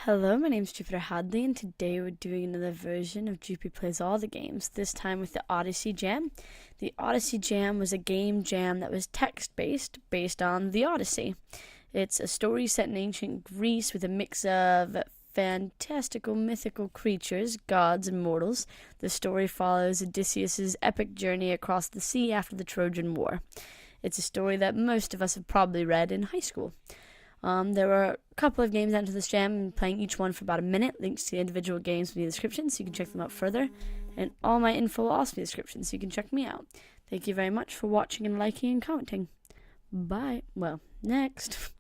Hello, my name is Jupiter Hadley, and today we're doing another version of Jupiter Plays All the Games, this time with the Odyssey Jam. The Odyssey Jam was a game jam that was text-based, based on the Odyssey. It's a story set in ancient Greece with a mix of fantastical mythical creatures, gods, and mortals. The story follows Odysseus' epic journey across the sea after the Trojan War. It's a story that most of us have probably read in high school. There were a couple of games added to this jam, and playing each one for about a minute. Links to the individual games will be in the description, so you can check them out further. And all my info will also be in the description, so you can check me out. Thank you very much for watching and liking and commenting. Bye. Well, next.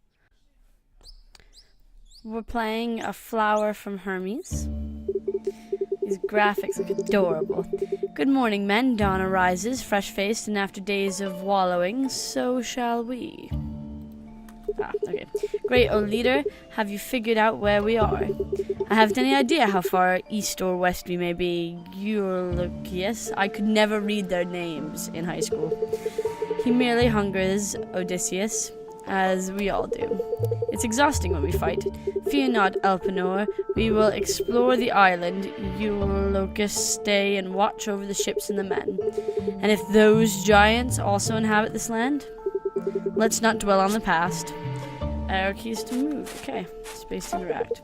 We're playing A Flower from Hermes. These graphics look adorable. Good morning, men. Dawn arises, fresh-faced, and after days of wallowing, so shall we. Okay. Great, O leader, have you figured out where we are? I haven't any idea how far east or west we may be. Eurylochus, I could never read their names in high school. He merely hungers, Odysseus, as we all do. It's exhausting when we fight. Fear not, Elpenor. We will explore the island. Eurylochus, stay and watch over the ships and the men. And if those giants also inhabit this land? Let's not dwell on the past. Arrow keys to move. Okay. Space to interact.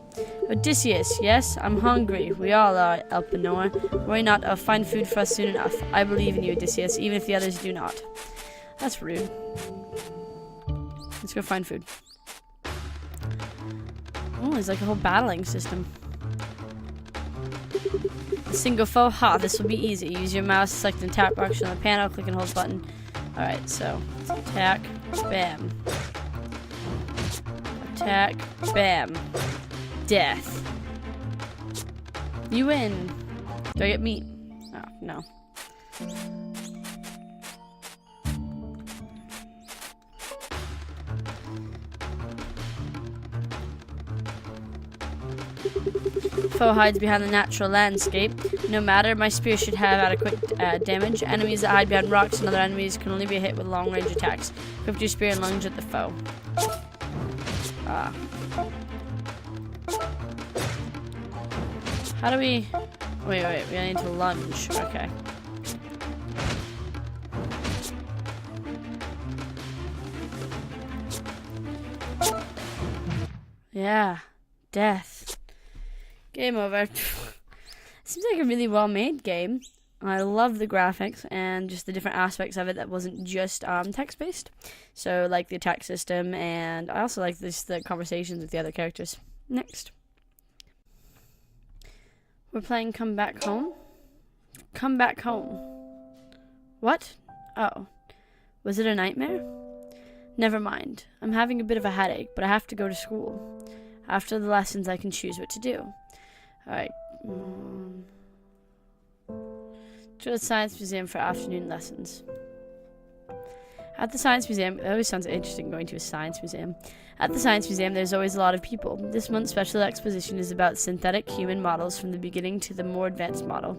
Odysseus, yes, I'm hungry. We all are, Elpenor. Worry not, I'll find food for us soon enough. I believe in you, Odysseus, even if the others do not. That's rude. Let's go find food. Oh, there's like a whole battling system. A single foe. Ha, this will be easy. Use your mouse, select and tap action on the panel, click and hold button. Alright, so attack, bam. Attack, bam. Death. You win. Do I get meat? Oh, no. Foe hides behind the natural landscape. No matter, my spear should have adequate damage. Enemies that hide behind rocks and other enemies can only be hit with long-range attacks. Equip your spear and lunge at the foe. How do we... Wait, we need to lunge. Okay. Yeah. Death. Game over. Seems like a really well-made game. I love the graphics and just the different aspects of it that wasn't just text-based. So, like the attack system, and I also like the conversations with the other characters. Next. We're playing Come Back Home. Come Back Home. What? Oh. Was it a nightmare? Never mind. I'm having a bit of a headache, but I have to go to school. After the lessons, I can choose what to do. Alright. To the Science Museum for afternoon lessons. At the Science Museum, it always sounds interesting going to a science museum. At the Science Museum, there's always a lot of people. This month's special exposition is about synthetic human models from the beginning to the more advanced model.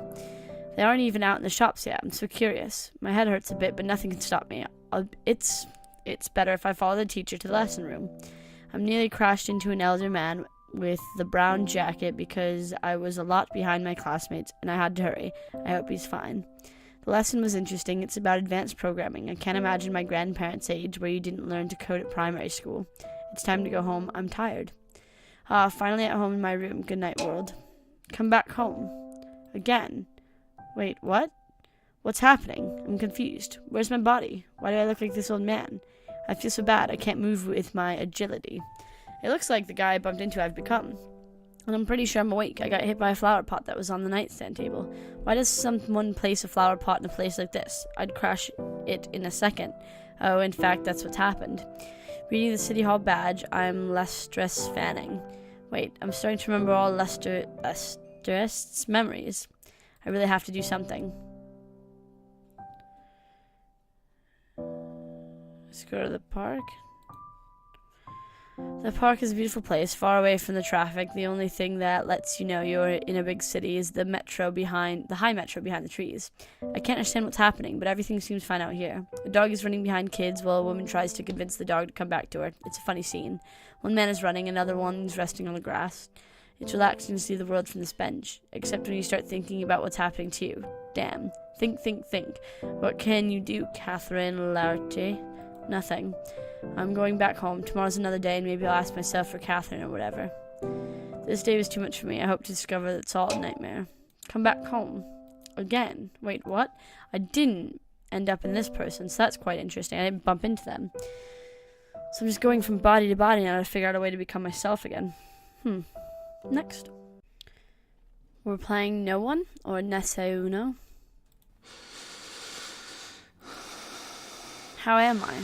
They aren't even out in the shops yet. I'm so curious. My head hurts a bit, but nothing can stop me. It's better if I follow the teacher to the lesson room. I'm nearly crashed into an elder man with the brown jacket because I was a lot behind my classmates and I had to hurry. I hope he's fine. The lesson was interesting. It's about advanced programming. I can't imagine my grandparents' age where you didn't learn to code at primary school. It's time to go home. I'm tired. Finally at home in my room. Good night, world. Come back home. Again. Wait, what? What's happening? I'm confused. Where's my body? Why do I look like this old man? I feel so bad. I can't move with my agility. It looks like the guy I bumped into I've become. And I'm pretty sure I'm awake. I got hit by a flower pot that was on the nightstand table. Why does someone place a flower pot in a place like this? I'd crash it in a second. Oh, in fact, that's what's happened. Reading the City Hall badge, I'm Lestress Fanning. Wait, I'm starting to remember all Lestress's memories. I really have to do something. Let's go to the park. The park is a beautiful place, far away from the traffic. The only thing that lets you know you're in a big city is the high metro behind the trees. I can't understand what's happening, but everything seems fine out here. A dog is running behind kids while a woman tries to convince the dog to come back to her. It's a funny scene. One man is running, another one's resting on the grass. It's relaxing to see the world from this bench, except when you start thinking about what's happening to you. Damn. Think, think, think. What can you do, Catherine Larche? Nothing. I'm going back home. Tomorrow's another day, and maybe I'll ask myself for Catherine or whatever. This day was too much for me. I hope to discover that it's all a nightmare. Come back home. Again. Wait, what? I didn't end up in this person, so that's quite interesting. I didn't bump into them. So I'm just going from body to body now to figure out a way to become myself again. Next. We're playing No One, or Nesse Uno. How am I?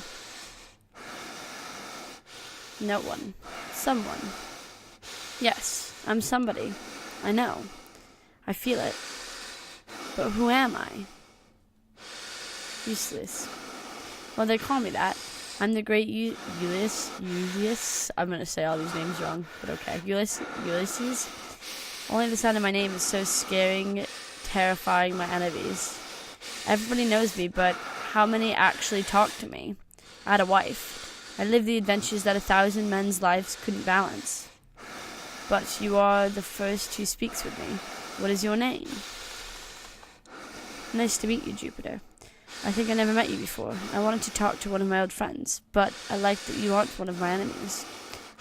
No one. Someone. Yes, I'm somebody. I know. I feel it. But who am I? Useless. Well, they call me that. I'm the great Ulysses. I'm going to say all these names wrong, but okay. Ulysses. Only the sound of my name is so scaring, terrifying my enemies. Everybody knows me, but how many actually talk to me? I had a wife. I lived the adventures that 1,000 men's lives couldn't balance. But you are the first who speaks with me. What is your name? Nice to meet you, Jupiter. I think I never met you before. I wanted to talk to one of my old friends, but I like that you aren't one of my enemies.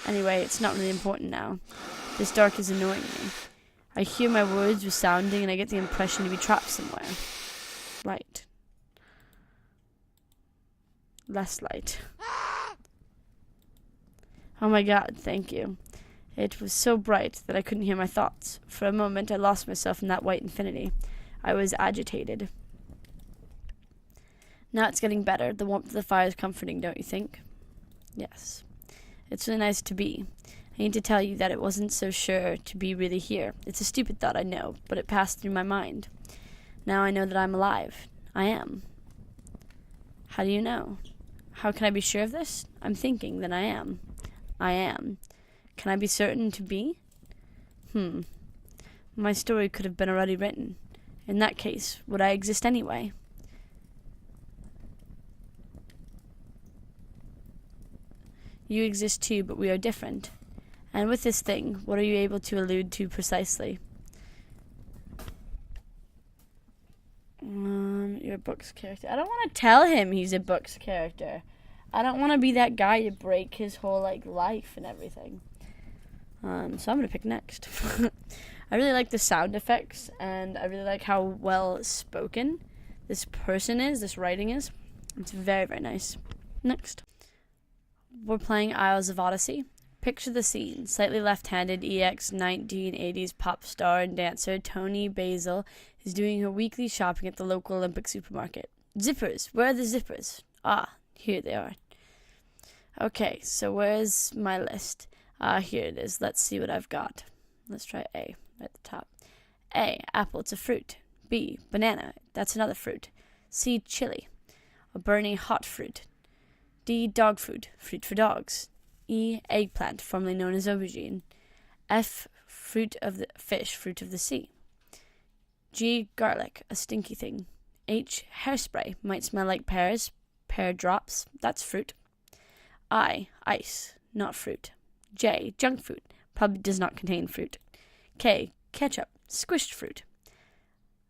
Anyway, it's not really important now. This dark is annoying me. I hear my words resounding, and I get the impression to be trapped somewhere. Light. Less light. Oh my god, thank you. It was so bright that I couldn't hear my thoughts. For a moment, I lost myself in that white infinity. I was agitated. Now it's getting better. The warmth of the fire is comforting, don't you think? Yes. It's really nice to be. I need to tell you that it wasn't so sure to be really here. It's a stupid thought, I know, but it passed through my mind. Now I know that I'm alive. I am. How do you know? How can I be sure of this? I'm thinking that I am. I am. Can I be certain to be? My story could have been already written. In that case, would I exist anyway? You exist too, but we are different. And with this thing, what are you able to allude to precisely? You're a book's character. I don't want to tell him he's a book's character. I don't want to be that guy to break his whole life and everything. So I'm gonna pick next. I really like the sound effects, and I really like how well spoken this person is, this writing is. It's very, very nice. Next. We're playing Isles of Odyssey. Picture the scene. Slightly left-handed EX 1980s pop star and dancer Toni Basil is doing her weekly shopping at the local Olympic supermarket. Zippers! Where are the zippers? Ah, here they are. Okay, so where's my list? Here it is. Let's see what I've got. Let's try A at the top. A, apple. It's a fruit. B, banana. That's another fruit. C, chili. A burning hot fruit. D, dog food. Fruit for dogs. E, eggplant, formerly known as aubergine. F, fruit of the fish, fruit of the sea. G, garlic, a stinky thing. H, hairspray, might smell like pears. Pear drops, that's fruit. I, ice, not fruit. J, junk food, probably does not contain fruit. K, ketchup, squished fruit.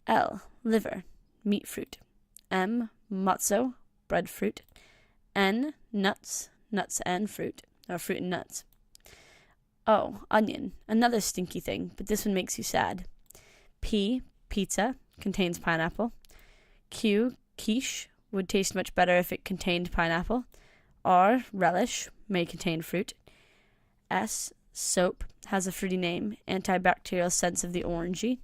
L, liver, meat fruit. M, matzo, breadfruit. N, nuts, nuts and fruit, or fruit and nuts. O, onion, another stinky thing, but this one makes you sad. P, pizza, contains pineapple. Q, quiche, would taste much better if it contained pineapple. R, relish, may contain fruit. S, soap, has a fruity name, antibacterial sense of the orangey.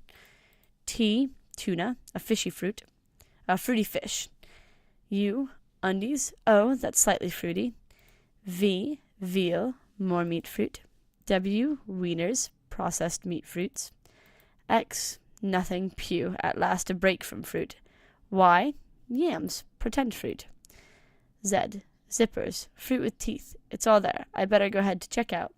T, tuna, a fishy fruit, a fruity fish. U, undies. O, that's slightly fruity. V, veal, more meat fruit. W, wieners, processed meat fruits. X, nothing, pew, at last a break from fruit. Y, yams, pretend fruit. Z, zippers, fruit with teeth. It's all there. I better go ahead to check out.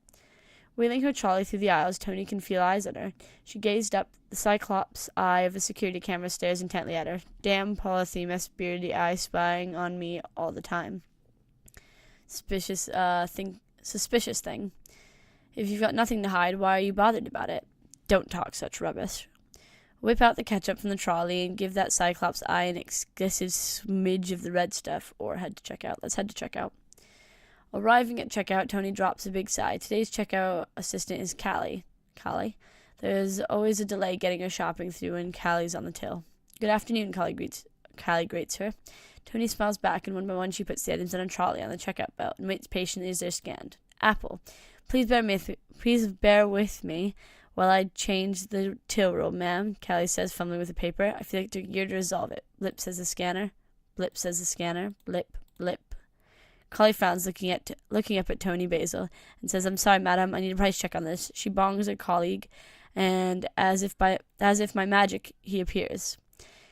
Wheeling her trolley through the aisles, Toni can feel eyes on her. She gazed up. The cyclops eye of a security camera stares intently at her. Damn Polyphemus, beardy eye spying on me all the time. Suspicious thing. If you've got nothing to hide, why are you bothered about it? Don't talk such rubbish. Whip out the ketchup from the trolley and give that Cyclops eye an excessive smidge of the red stuff, or head to checkout. Let's head to checkout. Arriving at checkout, Tony drops a big sigh. Today's checkout assistant is Callie. Callie? There's always a delay getting her shopping through, and Callie's on the till. Good afternoon, Callie greets her. Tony smiles back, and one by one she puts the items on a trolley on the checkout belt and waits patiently as they're scanned. Apple. Please bear with me while I change the till roll, ma'am, Callie says, fumbling with the paper. I feel like they're geared to resolve it. Blip, says the scanner. Blip, says the scanner. Blip, blip. Callie frowns, looking up at Tony Basil, and says, I'm sorry, madam, I need a price check on this. She bongs her colleague, and as if by magic, he appears.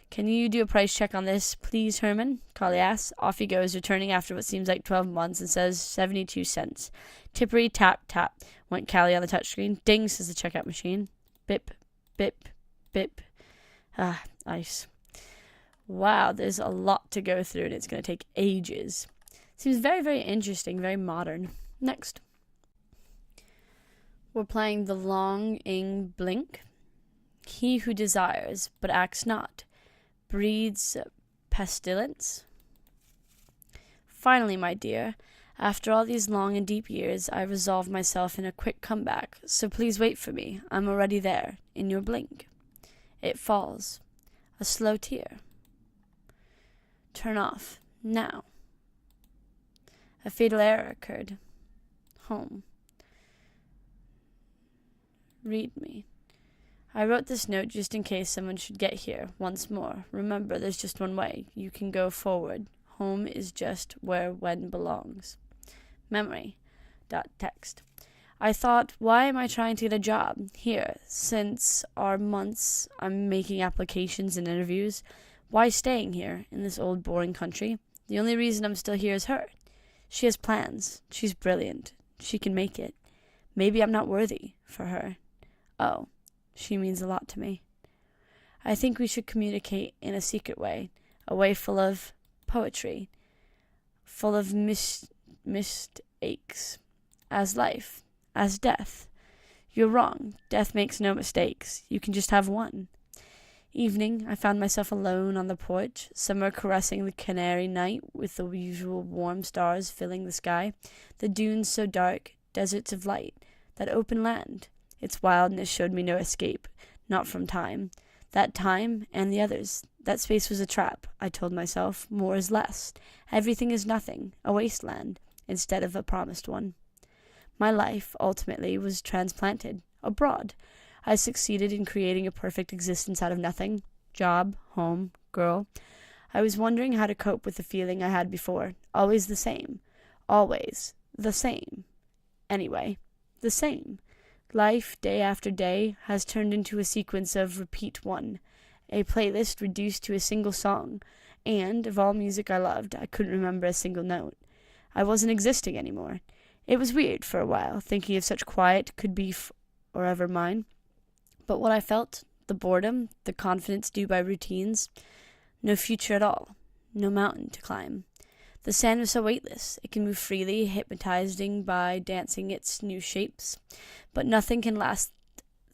Can you do a price check on this, please, Herman? Callie asks. Off he goes, returning after what seems like 12 months, and says 72 cents. Tippery tap tap went Callie on the touchscreen. Ding, says the checkout machine. Bip, bip, bip. Ah, ice. Wow, there's a lot to go through, and it's going to take ages. Seems very, very interesting, very modern. Next. We're playing The Longing Blink. He who desires, but acts not, breeds pestilence. Finally, my dear, after all these long and deep years, I resolve myself in a quick comeback, so please wait for me. I'm already there, in your blink. It falls. A slow tear. Turn off, now. A fatal error occurred. Home. Read me. I wrote this note just in case someone should get here once more. Remember, there's just one way. You can go forward. Home is just where when belongs. Memory. Text. I thought, why am I trying to get a job here? Since our months I'm making applications and interviews. Why staying here in this old boring country? The only reason I'm still here is her. She has plans. She's brilliant. She can make it. Maybe I'm not worthy for her. Oh, she means a lot to me. I think we should communicate in a secret way, a way full of poetry, full of mistakes, as life, as death. You're wrong. Death makes no mistakes. You can just have one. Evening, I found myself alone on the porch, summer caressing the canary night with the usual warm stars filling the sky, the dunes so dark, deserts of light, that open land. Its wildness showed me no escape, not from time. That time and the others. That space was a trap, I told myself. More is less. Everything is nothing, a wasteland, instead of a promised one. My life, ultimately, was transplanted, abroad. I succeeded in creating a perfect existence out of nothing. Job, home, girl. I was wondering how to cope with the feeling I had before. Always the same. Always the same. Anyway, the same. Life, day after day, has turned into a sequence of repeat one, a playlist reduced to a single song, and, of all music I loved, I couldn't remember a single note. I wasn't existing anymore. It was weird for a while, thinking if such quiet could be forever mine. But what I felt, the boredom, the confidence due by routines, no future at all, no mountain to climb. The sand was so weightless, it can move freely, hypnotizing by dancing its new shapes. But nothing can last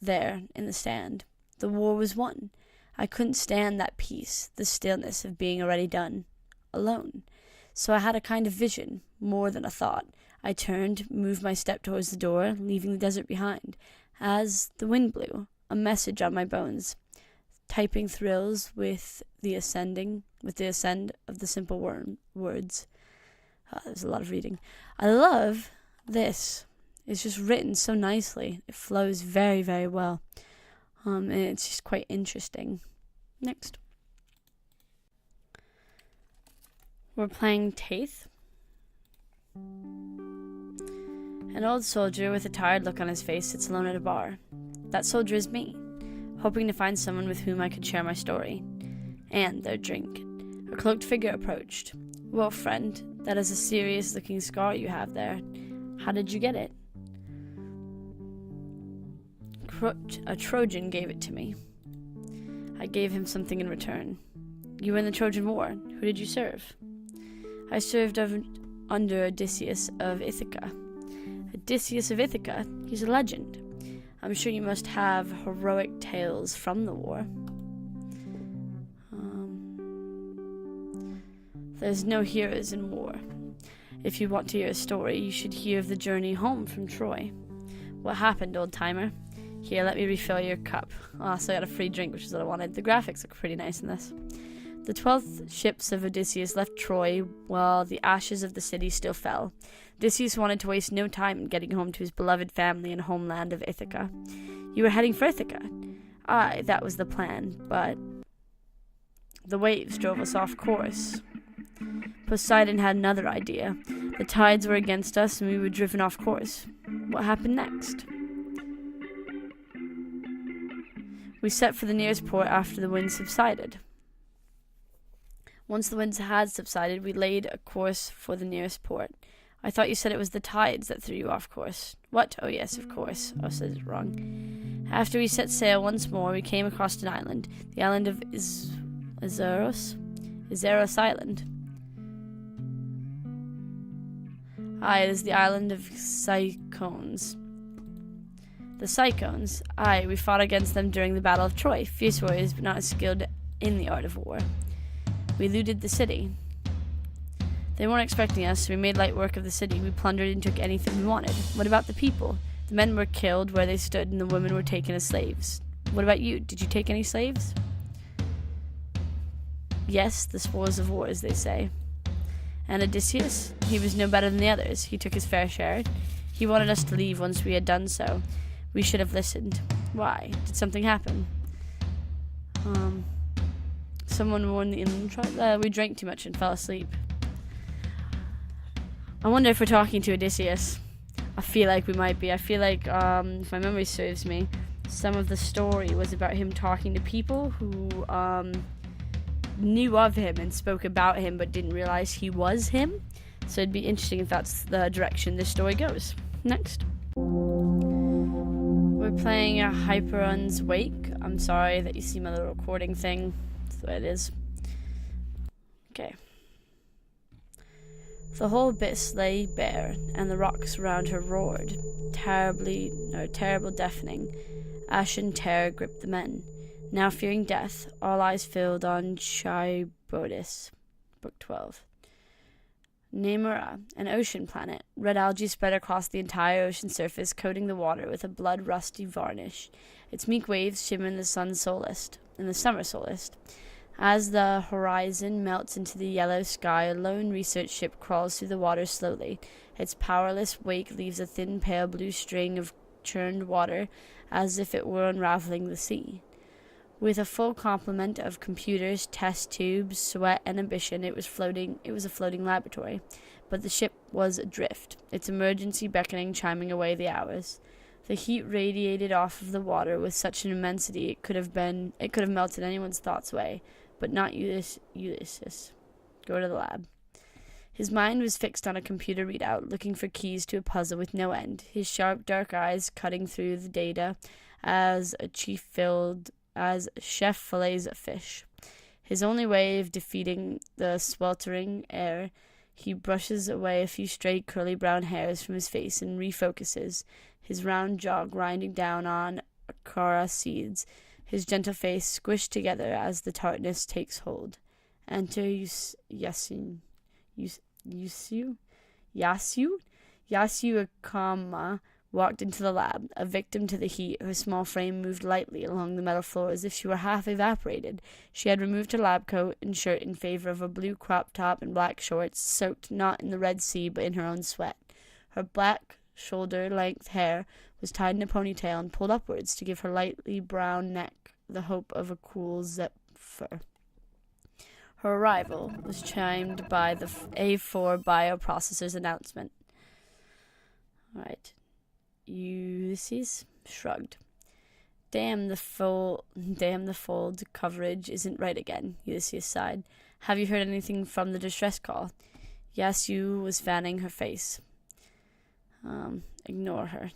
there in the sand. The war was won. I couldn't stand that peace, the stillness of being already done, alone. So I had a kind of vision, more than a thought. I turned, moved my step towards the door, leaving the desert behind. As the wind blew, a message on my bones, typing thrills with the ascend of the simple words. There's a lot of reading. I love this. It's just written so nicely. It flows very, very well. And it's just quite interesting. Next. We're playing Taith. An old soldier with a tired look on his face sits alone at a bar. That soldier is me, hoping to find someone with whom I could share my story. And their drink. A cloaked figure approached. Well, friend, that is a serious-looking scar you have there. How did you get it? A Trojan gave it to me. I gave him something in return. You were in the Trojan War. Who did you serve? I served under Odysseus of Ithaca. Odysseus of Ithaca. He's a legend. I'm sure you must have heroic tales from the war. There's no heroes in war. If you want to hear a story, you should hear of the journey home from Troy. What happened, old-timer? Here, let me refill your cup. Oh, so I got a free drink, which is what I wanted. The graphics look pretty nice in this. The 12th ships of Odysseus left Troy while the ashes of the city still fell. Odysseus wanted to waste no time in getting home to his beloved family and homeland of Ithaca. You were heading for Ithaca? Aye, that was the plan, but the waves drove us off course. Poseidon had another idea. The tides were against us and we were driven off course. What happened next? We set for the nearest port after the wind subsided. Once the winds had subsided, we laid a course for the nearest port. I thought you said it was the tides that threw you off course. What? Oh, yes, of course. I said it wrong. After we set sail once more, we came across an island. The island of Izeros Island. Aye, it is the island of Cyclones. The Cyclones? Aye, we fought against them during the Battle of Troy. Fierce warriors, but not as skilled in the art of war. We looted the city. They weren't expecting us, so we made light work of the city. We plundered and took anything we wanted. What about the people? The men were killed where they stood, and the women were taken as slaves. What about you? Did you take any slaves? Yes, the spoils of war, as they say. And Odysseus? He was no better than the others. He took his fair share. He wanted us to leave once we had done so. We should have listened. Why? Did something happen? Someone warned the inland tribe. We drank too much and fell asleep. I wonder if we're talking to Odysseus. I feel like we might be. I feel like, if my memory serves me, some of the story was about him talking to people who, knew of him and spoke about him but didn't realize he was him. So it'd be interesting if that's the direction this story goes. Next. We're playing Hyperion's Wake. I'm sorry that you see my little recording thing. That's the way it is. Okay. The whole abyss lay bare, and the rocks around her roared. Terrible deafening. Ashen terror gripped the men. Now fearing death, all eyes filled on Chibodis. Book 12. Nemura, an ocean planet. Red algae spread across the entire ocean surface, coating the water with a blood-rusty varnish. Its meek waves shimmer in the summer solstice. As the horizon melts into the yellow sky, a lone research ship crawls through the water slowly. Its powerless wake leaves a thin pale blue string of churned water, as if it were unraveling the sea. With a full complement of computers, test tubes, sweat, and ambition, it was a floating laboratory. But the ship was adrift, its emergency beckoning chiming away the hours. The heat radiated off of the water with such an immensity it could have melted anyone's thoughts away, but not Ulysses. Go to the lab. His mind was fixed on a computer readout, looking for keys to a puzzle with no end, his sharp dark eyes cutting through the data as chef fillets a fish. His only way of defeating the sweltering air, he brushes away a few stray curly brown hairs from his face and refocuses, his round jaw grinding down on akara seeds, his gentle face squished together as the tartness takes hold. Enter Yasu Akama walked into the lab. A victim to the heat, her small frame moved lightly along the metal floor as if she were half evaporated. She had removed her lab coat and shirt in favor of a blue crop top and black shorts, soaked not in the Red Sea but in her own sweat. Her black, shoulder-length hair was tied in a ponytail and pulled upwards to give her lightly brown neck the hope of a cool zephyr. Her arrival was chimed by the A4 bioprocessor's announcement. All right. Ulysses shrugged. Damn the fold coverage isn't right again, Ulysses sighed. Have you heard anything from the distress call? Yasu was fanning her face. Ignore her.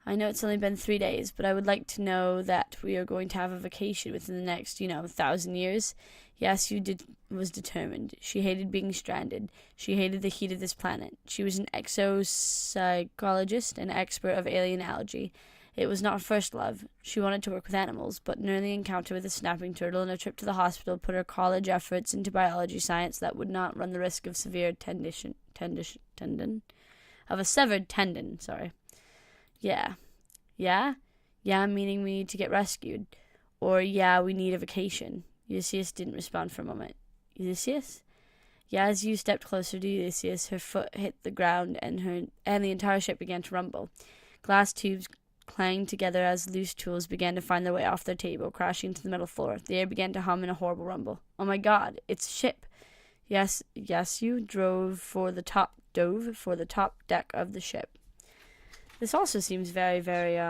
I know it's only been 3 days, but I would like to know that we are going to have a vacation within the next, 1,000 years. Yes, was determined. She hated being stranded. She hated the heat of this planet. She was an exopsychologist, an expert of alien algae. It was not her first love. She wanted to work with animals, but an early encounter with a snapping turtle and a trip to the hospital put her college efforts into biology science that would not run the risk of severe a severed tendon, sorry. Yeah. Yeah? Yeah, meaning we need to get rescued. Or, yeah, we need a vacation. Ulysses didn't respond for a moment. Ulysses? Yeah, as you stepped closer to Ulysses, her foot hit the ground and the entire ship began to rumble. Glass tubes clanged together as loose tools began to find their way off their table, crashing to the metal floor. The air began to hum in a horrible rumble. Oh my God, it's a ship. Yes, you dove for the top deck of the ship. This also seems very, very,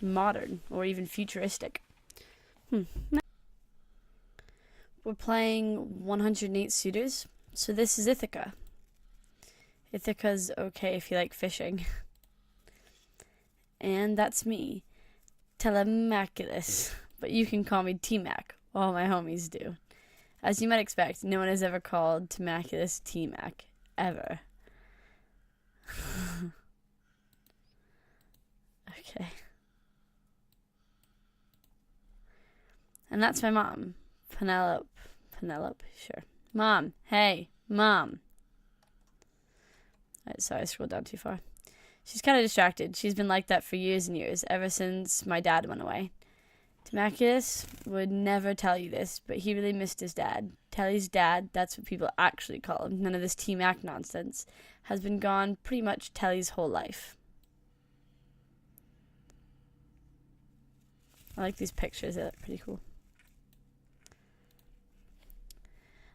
modern, or even futuristic. We're playing 108 Suitors, so this is Ithaca. Ithaca's okay if you like fishing. And that's me, Telemaculus, but you can call me T-Mac, all my homies do. As you might expect, no one has ever called Temaculus T-Mac, ever. Okay. And that's my mom, Penelope, sure. Mom, hey, Mom. Sorry, I scrolled down too far. She's kind of distracted. She's been like that for years and years, ever since my dad went away. Temaculus would never tell you this, but he really missed his dad. Telly's dad, that's what people actually call him, none of this T-Mac nonsense, has been gone pretty much Telly's whole life. I like these pictures, they look pretty cool.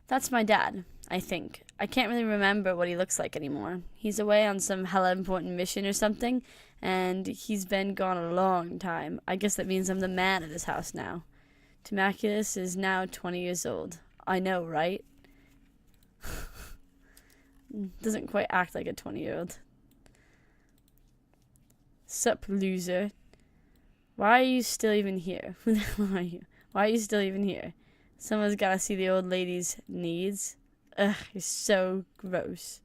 That's my dad, I think. I can't really remember what he looks like anymore. He's away on some hella important mission or something, and he's been gone a long time. I guess that means I'm the man of this house now. Temaculus is now 20 years old. I know, right? Doesn't quite act like a 20-year-old. Sup, loser. Why are you still even here? Who the hell are you? Why are you still even here? Someone's gotta see the old lady's needs. Ugh, you're so gross.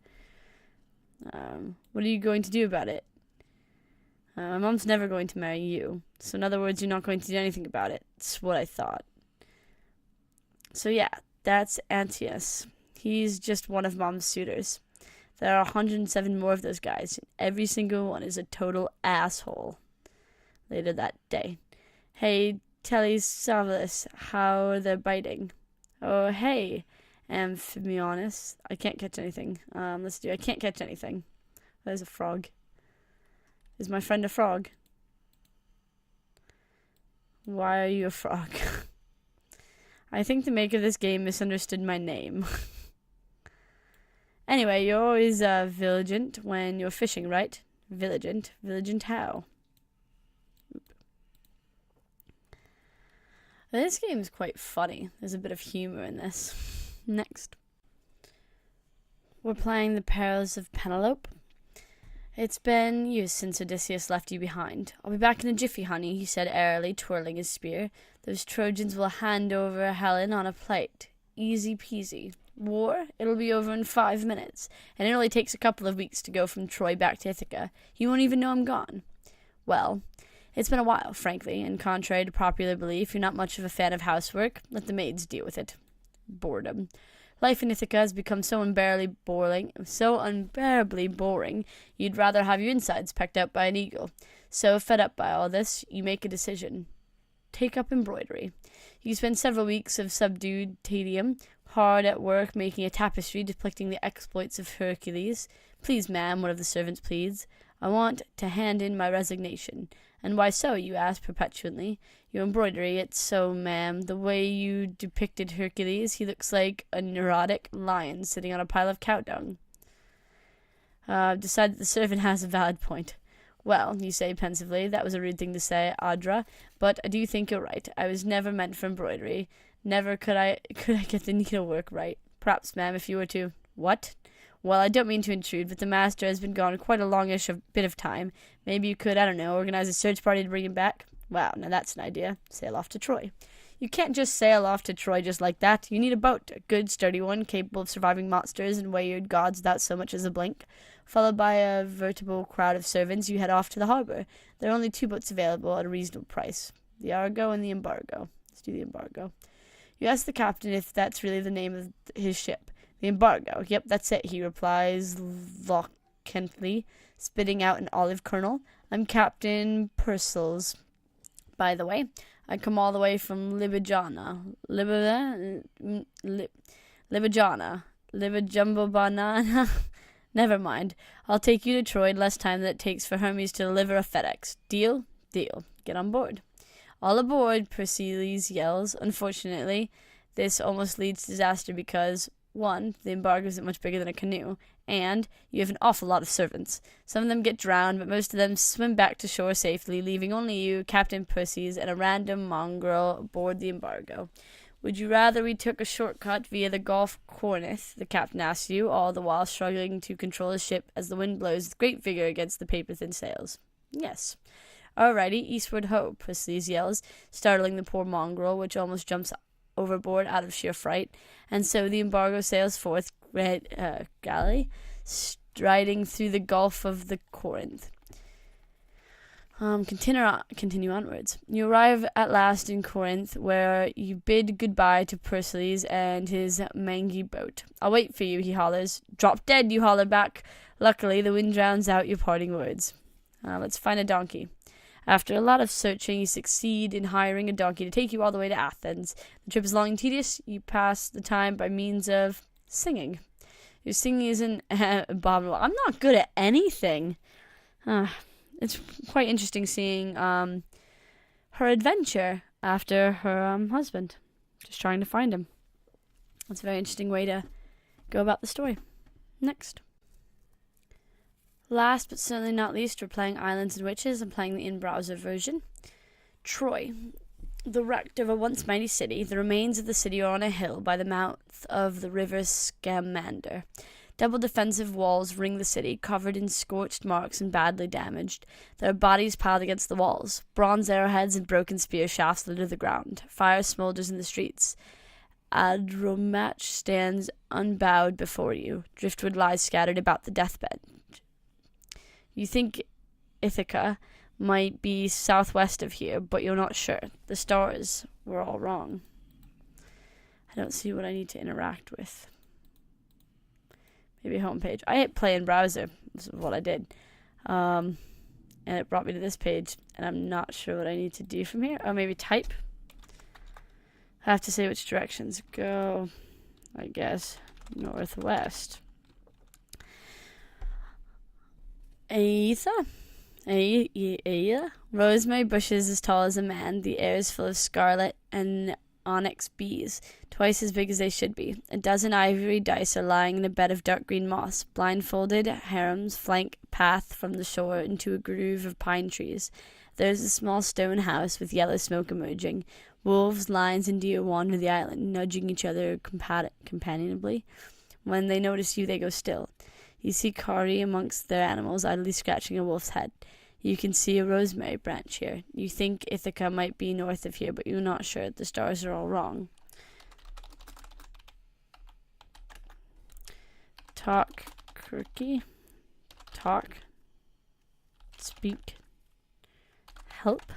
What are you going to do about it? My mom's never going to marry you. So in other words, you're not going to do anything about it. That's what I thought. So yeah, that's Antius. He's just one of Mom's suitors. There are 107 more of those guys. Every single one is a total asshole. Later that day. Hey, Telesavulus, how are they biting? Oh, hey, Amphibianus. I can't catch anything. I can't catch anything. There's a frog. Is my friend a frog? Why are you a frog? I think the maker of this game misunderstood my name. Anyway, you're always vigilant when you're fishing, right? Vigilant? Vigilant how? This game is quite funny. There's a bit of humor in this. Next. We're playing The Perils of Penelope. It's been years since Odysseus left you behind. I'll be back in a jiffy, honey, he said airily, twirling his spear. Those Trojans will hand over Helen on a plate. Easy peasy. War? It'll be over in 5 minutes, and it only takes a couple of weeks to go from Troy back to Ithaca. You won't even know I'm gone. Well, it's been a while, frankly, and contrary to popular belief, you're not much of a fan of housework. Let the maids deal with it. Boredom. Life in Ithaca has become so unbearably boring, you'd rather have your insides pecked out by an eagle. So, fed up by all this, you make a decision. Take up embroidery. You spend several weeks of subdued tedium, hard at work making a tapestry depicting the exploits of Hercules. Please, ma'am, one of the servants pleads. I want to hand in my resignation. And why so, you ask perpetually. Your embroidery, it's so, ma'am. The way you depicted Hercules, he looks like a neurotic lion sitting on a pile of cow dung. I've decided the servant has a valid point. Well, you say pensively, that was a rude thing to say, Audra, but I do think you're right. I was never meant for embroidery. Never could I get the needlework right. Perhaps, ma'am, if you were to... What? Well, I don't mean to intrude, but the master has been gone quite a longish bit of time. Maybe you could, I don't know, organize a search party to bring him back? Wow, now that's an idea. Sail off to Troy. You can't just sail off to Troy just like that. You need a boat, a good, sturdy one, capable of surviving monsters and wayward gods without so much as a blink. Followed by a veritable crowd of servants, you head off to the harbor. There are only 2 boats available at a reasonable price. The Argo and the Embargo. Let's do the Embargo. You ask the captain if that's really the name of his ship. The Embargo. Yep, that's it, he replies vacantly, spitting out an olive kernel. I'm Captain Purcell's. By the way, I come all the way from Libijana. Libijumbo Banana. Never mind. I'll take you to Troy in less time than it takes for Hermes to deliver a FedEx. Deal? Deal. Get on board. All aboard, Perseus yells. Unfortunately, this almost leads to disaster because, 1, the embargo isn't much bigger than a canoe, and you have an awful lot of servants. Some of them get drowned, but most of them swim back to shore safely, leaving only you, Captain Perseus, and a random mongrel aboard the embargo. Would you rather we took a shortcut via the Gulf Corinth? The captain asks you, all the while struggling to control his ship as the wind blows with great vigor against the paper-thin sails. Yes. Alrighty, eastward ho, Perseus yells, startling the poor mongrel, which almost jumps overboard out of sheer fright. And so the embargo sails forth, galley, striding through the Gulf of the Corinth. Continue onwards. You arrive at last in Corinth, where you bid goodbye to Perseus and his mangy boat. I'll wait for you, he hollers. Drop dead, you holler back. Luckily, the wind drowns out your parting words. Let's find a donkey. After a lot of searching, you succeed in hiring a donkey to take you all the way to Athens. The trip is long and tedious. You pass the time by means of singing. Your singing isn't abominable. I'm not good at anything. It's quite interesting seeing her adventure after her husband, just trying to find him. That's a very interesting way to go about the story. Next. Last but certainly not least, we're playing Islands and Witches. I'm playing the in-browser version. Troy. The wreck of a once mighty city. The remains of the city are on a hill by the mouth of the river Scamander. Double defensive walls ring the city, covered in scorched marks and badly damaged. There are bodies piled against the walls. Bronze arrowheads and broken spear shafts litter the ground. Fire smolders in the streets. Adromach stands unbowed before you. Driftwood lies scattered about the deathbed. You think Ithaca might be southwest of here, but you're not sure. The stars were all wrong. I don't see what I need to interact with. Maybe homepage. I hit play in browser. This is what I did. And it brought me to this page, and I'm not sure what I need to do from here. Oh, maybe type. I have to say which directions go, I guess, northwest. Aetha? Rosemary bushes as tall as a man. The air is full of scarlet and onyx bees, twice as big as they should be. A dozen ivory dice are lying in a bed of dark green moss. Blindfolded harems flank path from the shore into a groove of pine trees. There is a small stone house with yellow smoke emerging. Wolves, lions, and deer wander the island, nudging each other companionably. When they notice you, they go still. You see Kari amongst their animals, idly scratching a wolf's head. You can see a rosemary branch here. You think Ithaca might be north of here, but you're not sure. The stars are all wrong. Talk, Kirky. Talk. Speak. Help.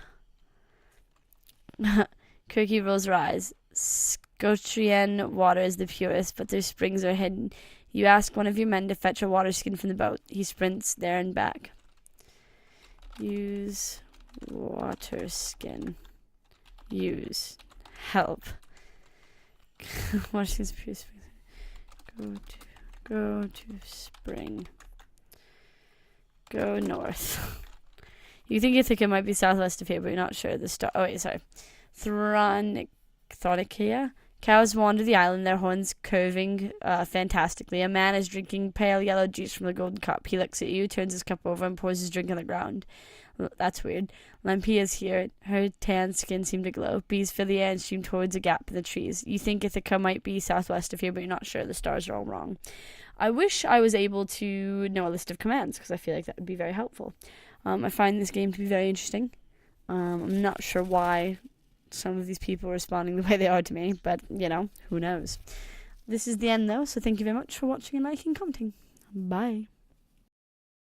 Kirky rolls her eyes. Scotrian water is the purest, but their springs are hidden. You ask one of your men to fetch a water skin from the boat. He sprints there and back. Use water skin. Use. Help. Water skin's pure spring. Go to spring. Go north. You think Ithaca might be southwest of here, but you're not sure. The star. Oh wait, sorry. Thronicea Cows wander the island, their horns curving fantastically. A man is drinking pale yellow juice from the golden cup. He looks at you, turns his cup over, and pours his drink on the ground. That's weird. Lampi is here. Her tan skin seemed to glow. Bees fill the air and stream towards a gap in the trees. You think Ithaca might be southwest of here, but you're not sure. The stars are all wrong. I wish I was able to know a list of commands, because I feel like that would be very helpful. I find this game to be very interesting. I'm not sure why some of these people are responding the way they are to me, but, who knows. This is the end, though, so thank you very much for watching and liking and commenting. Bye.